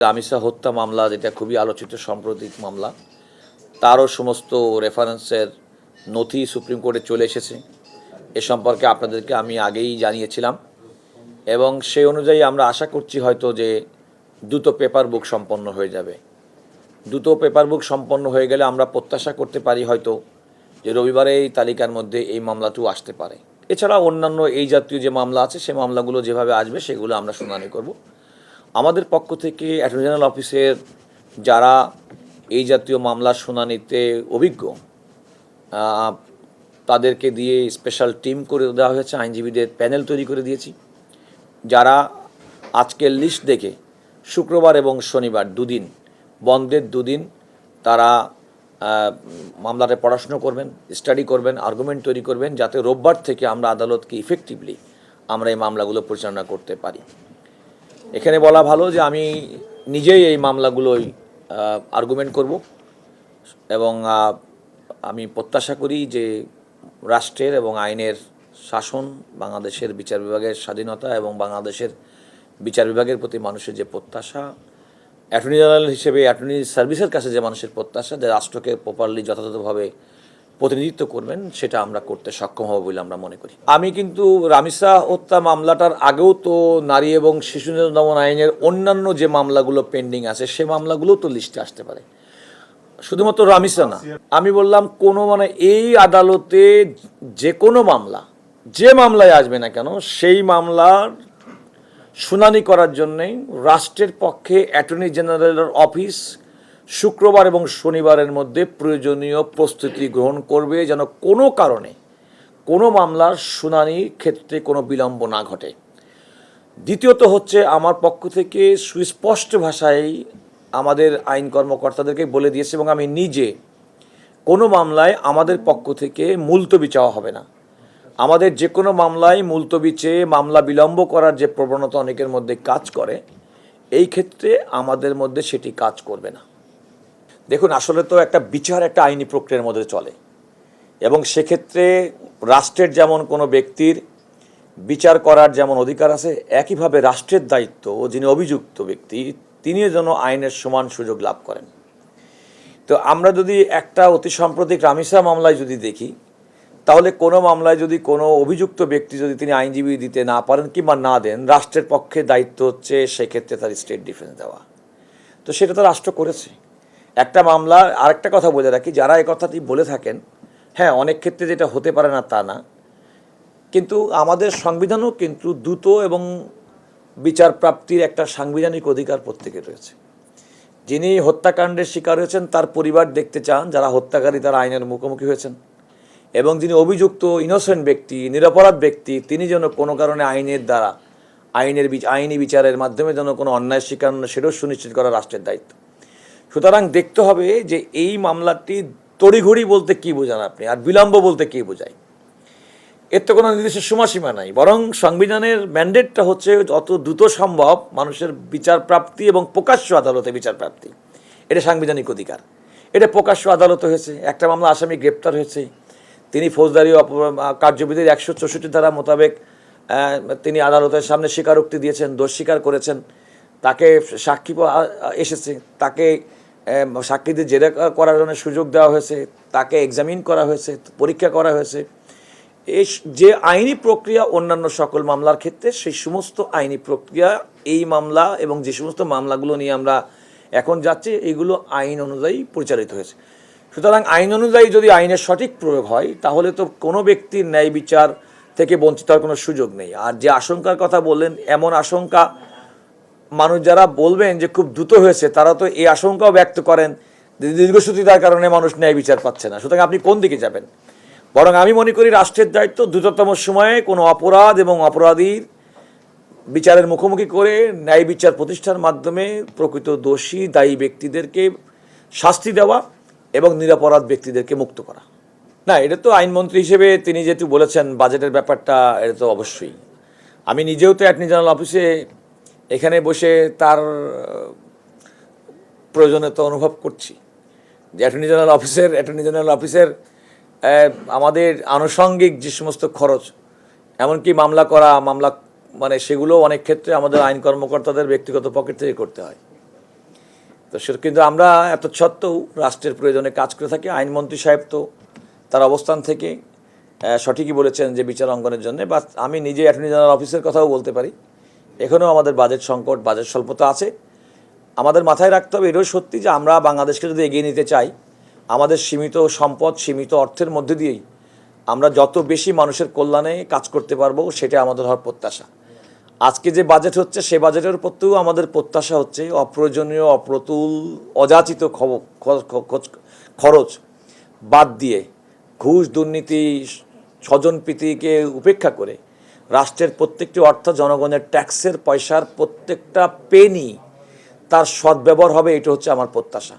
রামিসা হত্যা মামলা যেটা খুবই আলোচিত সাম্প্রতিক মামলা, তারও সমস্ত রেফারেন্সের নথি সুপ্রিম কোর্টে চলে এসেছে। এ সম্পর্কে আপনাদেরকে আমি আগেই জানিয়েছিলাম এবং সেই অনুযায়ী আমরা আশা করছি হয়তো যে দ্রুত পেপার বুক সম্পন্ন হয়ে যাবে। দ্রুত পেপার বুক সম্পন্ন হয়ে গেলে আমরা প্রত্যাশা করতে পারি হয়তো যে রবিবারে এই তালিকার মধ্যে এই মামলাটিও আসতে পারে। এছাড়া অন্যান্য এই জাতীয় যে মামলা আছে সেই মামলাগুলো যেভাবে আসবে সেগুলো আমরা শুনানি করব। আমাদের পক্ষ থেকে অ্যাটর্নি জেনারেল অফিসের যারা এই জাতীয় মামলার শুনানিতে অভিজ্ঞ তাদেরকে দিয়ে স্পেশাল টিম করে দেওয়া হয়েছে, আইনজীবীদের প্যানেল তৈরি করে দিয়েছি, যারা আজকের লিস্ট দেখে শুক্রবার এবং শনিবার দুদিন বন্ধের দুদিন তারা মামলাতে পড়াশুনো করবেন, স্টাডি করবেন, আর্গুমেন্ট তৈরি করবেন, যাতে রোববার থেকে আমরা আদালতকে ইফেক্টিভলি আমরা এই মামলাগুলো পরিচালনা করতে পারি। এখানে বলা ভালো যে আমি নিজেই এই মামলাগুলোই আর্গুমেন্ট করব এবং আমি প্রত্যাশা করি যে রাষ্ট্রের এবং আইনের শাসন, বাংলাদেশের বিচার বিভাগের স্বাধীনতা এবং বাংলাদেশের বিচার বিভাগের প্রতি মানুষের যে প্রত্যাশা, অ্যাটর্নি জেনারেল হিসেবে অ্যাটর্নি সার্ভিসের কাছে যে মানুষের প্রত্যাশা যে রাষ্ট্রকে প্রপারলি যথাযথভাবে প্রতিনিধিত্ব করবেন, সেটা আমরা করতে সক্ষম হব বলে আমরা মনে করি। আমি কিন্তু রামিসা হত্যা মামলাটার আগেও তো নারী এবং শিশু দমন আইনের অন্যান্য যে মামলাগুলো পেন্ডিং আছে সে মামলাগুলোও তো লিস্টে আসতে পারে, শুধুমাত্র রামিসা না। আমি বললাম কোনো এই আদালতে যে কোনো মামলা, যে মামলায় আসবে না কেন সেই মামলার শুনানি করার জন্যেই রাষ্ট্রের পক্ষে অ্যাটর্নি জেনারেলের অফিস শুক্রবার এবং শনিবারের মধ্যে প্রয়োজনীয় প্রস্তুতি গ্রহণ করবে, যেন কোনো কারণে কোনো মামলার শুনানির ক্ষেত্রে কোনো বিলম্ব না ঘটে। দ্বিতীয়ত হচ্ছে, আমার পক্ষ থেকে সুস্পষ্ট ভাষায় আমাদের আইন কর্মকর্তাদেরকে বলে দিয়েছে এবং আমি নিজে, কোনো মামলায় আমাদের পক্ষ থেকে মুলতবি চাওয়া হবে না। আমাদের যে কোনো মামলায় মুলতবি চেয়ে মামলা বিলম্ব করার যে প্রবণতা অনেকের মধ্যে কাজ করে, এই ক্ষেত্রে আমাদের মধ্যে সেটি কাজ করবে না। দেখুন, আসলে তো একটা বিচার একটা আইনি প্রক্রিয়ার মধ্যে চলে এবং সেক্ষেত্রে রাষ্ট্রের যেমন কোনো ব্যক্তির বিচার করার যেমন অধিকার আছে, একইভাবে রাষ্ট্রের দায়িত্ব যিনি অভিযুক্ত ব্যক্তি তিনিও যেন আইনের সমান সুযোগ লাভ করেন। তো আমরা যদি একটা অতি সাম্প্রতিক রামিসা মামলায় যদি দেখি, তাহলে কোনো মামলায় যদি কোনো অভিযুক্ত ব্যক্তি যদি তিনি আইনজীবী দিতে না পারেন কিংবা না দেন, রাষ্ট্রের পক্ষে দায়িত্ব হচ্ছে সেক্ষেত্রে তার স্টেট ডিফেন্স দেওয়া। তো সেটা তো রাষ্ট্র করেছে। একটা মামলা, আরেকটা কথা বলে রাখি, যারা এই কথাটি বলে থাকেন, হ্যাঁ অনেক ক্ষেত্রে যেটা হতে পারে না তা না, কিন্তু আমাদের সংবিধানও কিন্তু দ্রুত এবং বিচার প্রাপ্তির একটা সাংবিধানিক অধিকার প্রত্যেকের রয়েছে। যিনি হত্যাকাণ্ডের শিকার হয়েছেন তার পরিবার দেখতে চান যারা হত্যাকারী তারা আইনের মুখোমুখি হয়েছেন, এবং যিনি অভিযুক্ত ইনোসেন্ট ব্যক্তি, নিরপরাধ ব্যক্তি, তিনি যেন কোনো কারণে আইনের দ্বারা আইনি বিচারের মাধ্যমে যেন কোনো অন্যায় শিকার সেটাও সুনিশ্চিত করা রাষ্ট্রের দায়িত্ব। সুতরাং দেখতে হবে যে এই মামলাটি তড়িঘড়ি বলতে কী বোঝান আপনি, আর বিলম্ব বলতে কী বোঝায়। এর তো কোনো নির্দিষ্ট সময়সীমা নাই, বরং সংবিধানের ম্যান্ডেটটা হচ্ছে যত দ্রুত সম্ভব মানুষের বিচার প্রাপ্তি এবং প্রকাশ্য আদালতে বিচার প্রাপ্তি। এটা সাংবিধানিক অধিকার, এটা প্রকাশ্য আদালতে হয়েছে। একটা মামলা আসামি গ্রেপ্তার হয়েছে, তিনি ফৌজদারি কার্যবিধির 164 ধারা মোতাবেক তিনি আদালতের সামনে স্বীকারোক্তি দিয়েছেন, দোষ স্বীকার করেছেন, তাকে সাক্ষী এসেছে, তাকে সাক্ষীদের জেরা করার জন্য সুযোগ দেওয়া হয়েছে, তাকে এক্সামিন করা হয়েছে, পরীক্ষা করা হয়েছে। এই যে আইনি প্রক্রিয়া অন্যান্য সকল মামলার ক্ষেত্রে, সেই সমস্ত আইনি প্রক্রিয়া এই মামলা এবং যে সমস্ত মামলাগুলো নিয়ে আমরা এখন যাচ্ছি এগুলো আইন অনুযায়ী পরিচালিত হয়েছে। সুতরাং আইন অনুযায়ী যদি আইনের সঠিক প্রয়োগ হয়, তাহলে তো কোনো ব্যক্তির ন্যায় বিচার থেকে বঞ্চিত হওয়ার কোনো সুযোগ নেই। আর যে আশঙ্কার কথা বললেন, এমন আশঙ্কা মানুষ যারা বলবেন যে খুব দ্রুত হয়েছে, তারা তো এই আশঙ্কাও ব্যক্ত করেন দীর্ঘসূত্রিতার কারণে মানুষ ন্যায় বিচার পাচ্ছে না। সুতরাং আপনি কোন দিকে যাবেন? বরং আমি মনে করি রাষ্ট্রের দায়িত্ব দ্রুততম সময়ে কোনো অপরাধ এবং অপরাধীর বিচারের মুখোমুখি করে ন্যায় বিচার প্রতিষ্ঠার মাধ্যমে প্রকৃত দোষী দায়ী ব্যক্তিদেরকে শাস্তি দেওয়া এবং নিরপরাধ ব্যক্তিদেরকে মুক্ত করা। না, এটা তো আইনমন্ত্রী হিসেবে তিনি যেহেতু বলেছেন বাজেটের ব্যাপারটা, এটা তো অবশ্যই আমি নিজেও তো অ্যাটর্নি জেনারেল অফিসে এখানে বসে তার প্রয়োজনীয়তা অনুভব করছি যে অ্যাটর্নি জেনারেল অফিসের আমাদের আনুষঙ্গিক যে সমস্ত খরচ, এমনকি মামলা সেগুলো অনেক ক্ষেত্রে আমাদের আইন কর্মকর্তাদের ব্যক্তিগত পকেট থেকে করতে হয়। তো সে কিন্তু আমরা এত সত্ত্বেও রাষ্ট্রের প্রয়োজনে কাজ করে থাকি। আইনমন্ত্রী সাহেব তো তার অবস্থান থেকে সঠিকই বলেছেন যে বিচার অঙ্গনের জন্য, বা আমি নিজে অ্যাটর্নি জেনারেল অফিসের কথাও বলতে পারি, এখানেও আমাদের বাজেট সংকট, বাজেট স্বল্পতা আছে। আমাদের মাথায় রাখতে হবে এটাও সত্যি যে আমরা বাংলাদেশকে যদি এগিয়ে নিতে চাই, আমাদের সীমিত সম্পদ, সীমিত অর্থের মধ্যে দিয়েই আমরা যত বেশি মানুষের কল্যাণে কাজ করতে পারবো, সেটা আমাদের হওয়ার প্রত্যাশা। আজকে যে বাজেট হচ্ছে, সে বাজেটের প্রতিও আমাদের প্রত্যাশা হচ্ছে অপ্রয়োজনীয়, অপ্রতুল, অযাচিত খরচ বাদ দিয়ে, ঘুষ, দুর্নীতি, স্বজনপ্রীতিকে উপেক্ষা করে রাষ্ট্রের প্রত্যেকটি অর্থ, জনগণের ট্যাক্সের পয়সার প্রত্যেকটা পেনি তার সদ্ব্যবহার হবে, এটা হচ্ছে আমার প্রত্যাশা।